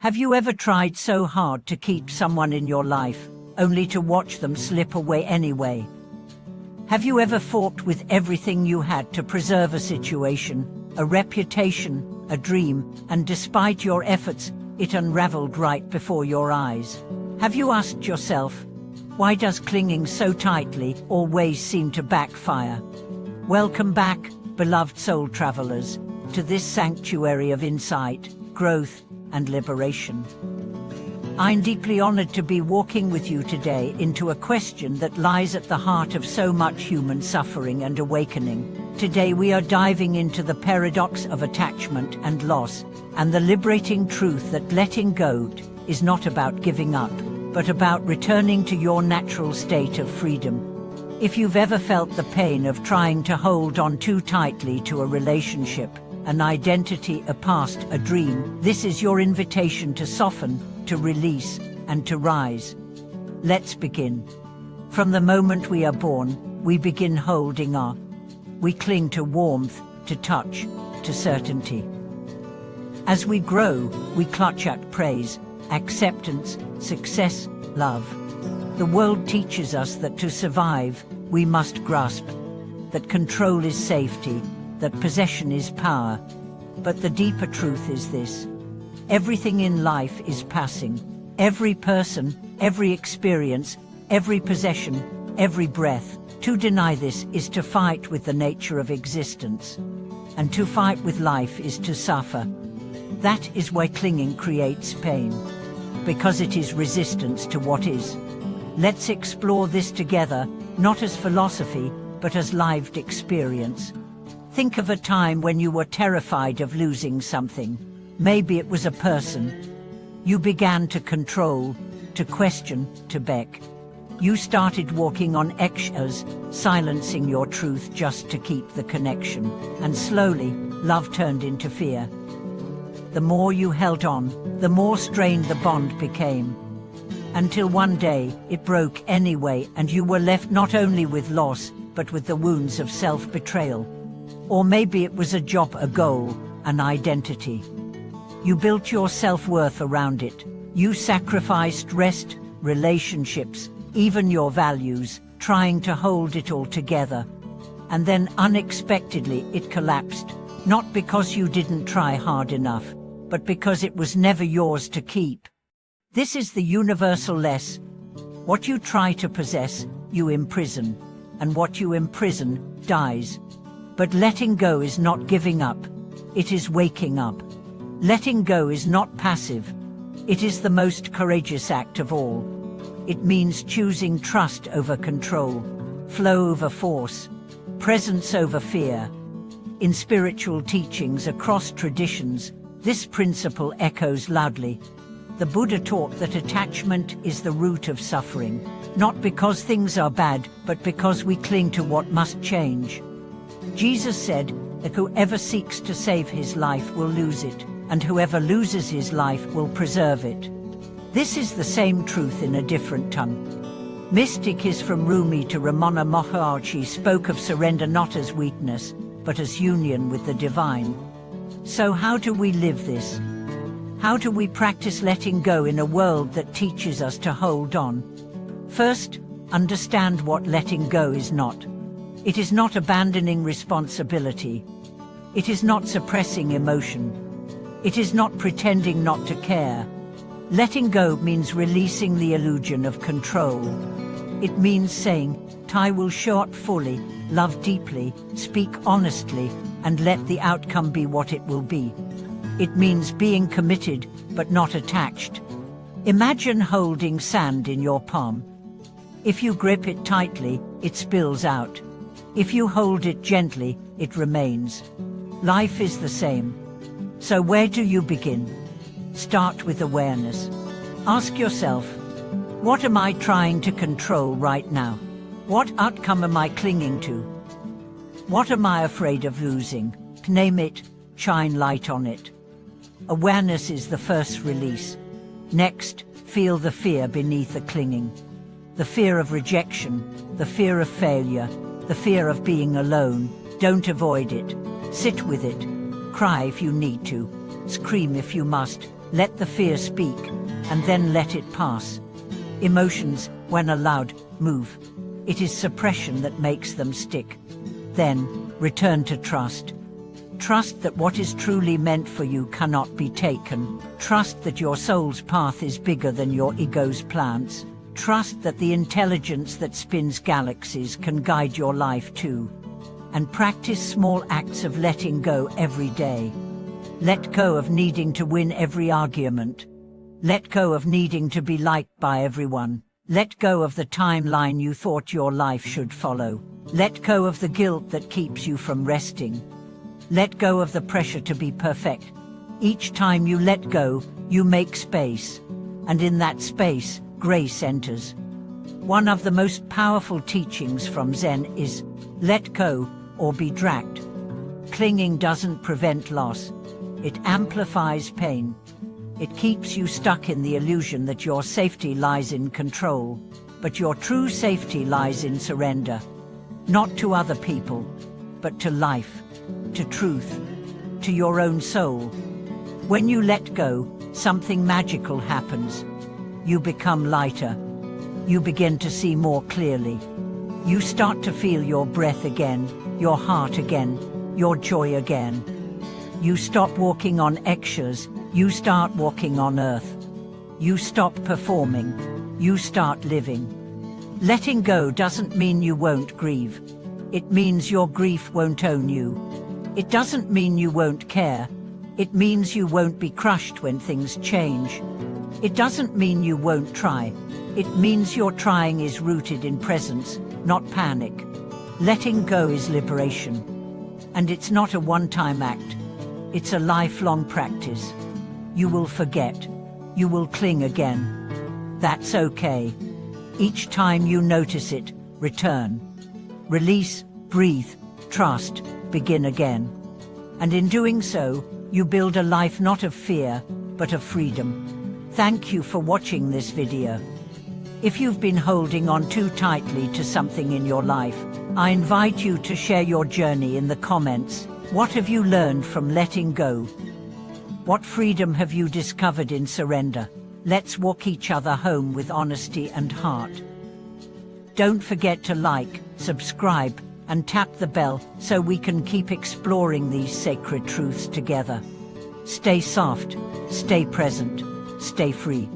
Have you ever tried so hard to keep someone in your life, only to watch them slip away anyway? Have you ever fought with everything you had to preserve a situation, a reputation, a dream, and despite your efforts, it unraveled right before your eyes? Have you asked yourself, why does clinging so tightly always seem to backfire? Welcome back, beloved soul travelers, to this sanctuary of insight, growth, and liberation. I'm deeply honored to be walking with you today into a question that lies at the heart of so much human suffering and awakening. Today we are diving into the paradox of attachment and loss, and the liberating truth that letting go is not about giving up, but about returning to your natural state of freedom. If you've ever felt the pain of trying to hold on too tightly to a relationship, an identity, a past, a dream, this is your invitation to soften, to release, and to rise. Let's begin. From the moment we are born, we begin holding on. We cling to warmth, to touch, to certainty. As we grow, we clutch at praise, acceptance, success, love. The world teaches us that to survive, we must grasp, that control is safety, that possession is power. But the deeper truth is this: everything in life is passing. Every person, every experience, every possession, every breath. To deny this is to fight with the nature of existence. And to fight with life is to suffer. That is why clinging creates pain, because it is resistance to what is. Let's explore this together, not as philosophy, but as lived experience. Think of a time when you were terrified of losing something. Maybe it was a person. You began to control, to question, to beg. You started walking on eggshells, silencing your truth just to keep the connection. And slowly, love turned into fear. The more you held on, the more strained the bond became. Until one day, it broke anyway, and you were left not only with loss, but with the wounds of self-betrayal. Or maybe it was a job, a goal, an identity. You built your self-worth around it. You sacrificed rest, relationships, even your values, trying to hold it all together. And then unexpectedly it collapsed, not because you didn't try hard enough, but because it was never yours to keep. This is the universal lesson. What you try to possess, you imprison, and what you imprison dies. But letting go is not giving up, it is waking up. Letting go is not passive, it is the most courageous act of all. It means choosing trust over control, flow over force, presence over fear. In spiritual teachings across traditions, this principle echoes loudly. The Buddha taught that attachment is the root of suffering, not because things are bad, but because we cling to what must change. Jesus said that whoever seeks to save his life will lose it, and whoever loses his life will preserve it. This is the same truth in a different tongue. Mystic is from Rumi to Ramana Maharshi spoke of surrender not as weakness, but as union with the divine. So how do we live this? How do we practice letting go in a world that teaches us to hold on? First, understand what letting go is not. It is not abandoning responsibility. It is not suppressing emotion. It is not pretending not to care. Letting go means releasing the illusion of control. It means saying, I will show up fully, love deeply, speak honestly, and let the outcome be what it will be. It means being committed, but not attached. Imagine holding sand in your palm. If you grip it tightly, it spills out. If you hold it gently, it remains. Life is the same. So where do you begin? Start with awareness. Ask yourself, what am I trying to control right now? What outcome am I clinging to? What am I afraid of losing? Name it, shine light on it. Awareness is the first release. Next, feel the fear beneath the clinging. The fear of rejection, the fear of failure, the fear of being alone. Don't avoid it. Sit with it. Cry if you need to. Scream if you must. Let the fear speak, and then let it pass. Emotions, when allowed, move. It is suppression that makes them stick. Then, return to trust. Trust that what is truly meant for you cannot be taken. Trust that your soul's path is bigger than your ego's plans. Trust that the intelligence that spins galaxies can guide your life too. And practice small acts of letting go every day. Let go of needing to win every argument. Let go of needing to be liked by everyone. Let go of the timeline you thought your life should follow. Let go of the guilt that keeps you from resting. Let go of the pressure to be perfect. Each time you let go, you make space. And in that space, grace enters. One of the most powerful teachings from Zen is, let go or be dragged. Clinging doesn't prevent loss. It amplifies pain. It keeps you stuck in the illusion that your safety lies in control. But your true safety lies in surrender. Not to other people, but to life, to truth, to your own soul. When you let go, something magical happens. You become lighter. You begin to see more clearly. You start to feel your breath again, your heart again, your joy again. You stop walking on eggshells, you start walking on earth. You stop performing, you start living. Letting go doesn't mean you won't grieve. It means your grief won't own you. It doesn't mean you won't care. It means you won't be crushed when things change. It doesn't mean you won't try. It means your trying is rooted in presence, not panic. Letting go is liberation. And it's not a one-time act. It's a lifelong practice. You will forget. You will cling again. That's okay. Each time you notice it, return. Release, breathe, trust, begin again. And in doing so, you build a life not of fear, but of freedom. Thank you for watching this video. If you've been holding on too tightly to something in your life, I invite you to share your journey in the comments. What have you learned from letting go? What freedom have you discovered in surrender? Let's walk each other home with honesty and heart. Don't forget to like, subscribe, and tap the bell so we can keep exploring these sacred truths together. Stay soft, stay present, stay free.